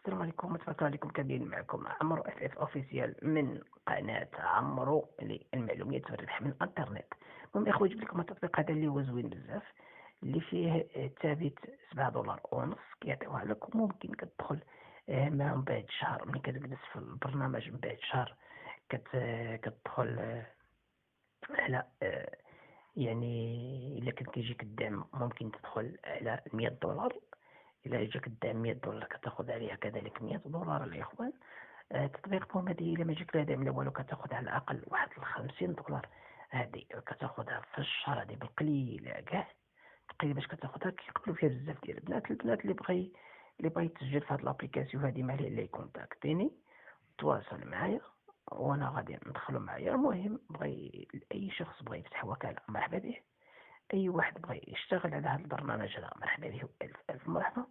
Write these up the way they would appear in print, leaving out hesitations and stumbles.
السلام عليكم، تبارك الله عليكم كاملين. معكم عمرو اف اوفيسيال من قناة عمرو للمعلومات والربح من الانترنت. المهم اخويا، جبت لكم التطبيق هذا اللي هو زوين بزاف، اللي فيه ثابت $7 ونص كيعطيوها لك، وممكن كتدخل معهم بعد شهر. ملي كتجلس في البرنامج من بعد شهر كتدخل على يعني الا كان كيجيك الدعم ممكن تدخل على $100. إلا جاك الدعم $100 كتاخد عليها كذلك $100 الإخوان. تطبيق بوم هادي إلا ما جاك لا دعم لا والو كتاخد على الأقل واحد $50. هادي كتاخدها في الشهر، هادي بالقليلة كاع تقريبا باش كتاخدها. كيقبلو فيها بزاف ديال البنات اللي بغى يتسجل في هاد لابليكاسيون هادي، ماليه إلا يكونتاكتيني تواصل معايا وانا غادي ندخلو معايا. المهم اي شخص بغى يفتح وكالة مرحبا به، اي واحد بغى يشتغل على هذا البرنامج هذا مرحبا به، الف الف مرحبا.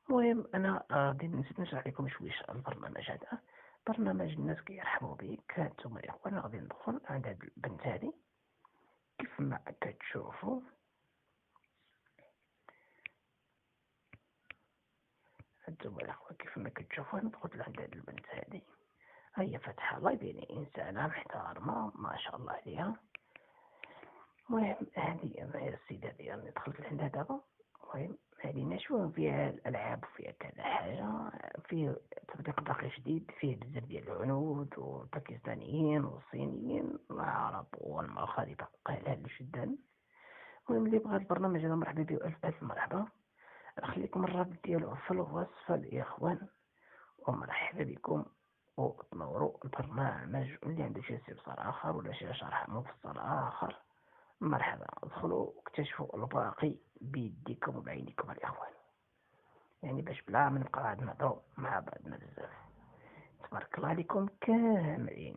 المهم انا غادي نزيد نشرح لكم شويش البرنامج هذا. برنامج الناس كيرحبوا به. كانتم يا اخوانا غادي ندخل عند هاد البنت هادي كيف ما كتشوفوا. هانتوما الاخوان كيف ما كتشوفوا ندخل عند هاد البنت هادي، هي فاتحة لايف، يعني انسانة محترمة ما شاء الله عليها. المهم هادي انا السيدة هادي راني دخلت لعندها دابا. المهم هادي نشوف فيها الألعاب وفيها كذا حاجة. فيه تطبيق باقي جديد، فيه بزاف ديال الهنود والباكستانيين والصينيين والعرب والمغاربة قلال جدا. المهم اللي بغى البرنامج هذا مرحبا به، ألف ألف مرحبا. نخليكم الرابط ديالو في الوصف الإخوان، ومرحبا بكم. وتنوروا البرنامج. اللي عنده شي استفسار آخر ولا شي شرح مفصل آخر مرحبا، ادخلوا واكتشفوا الباقي بيديكم وبعينكم الإخوان، يعني باش بلا ما نبقى قاعد نهضروا مع بعضنا بزاف. تبارك الله عليكم كاملين.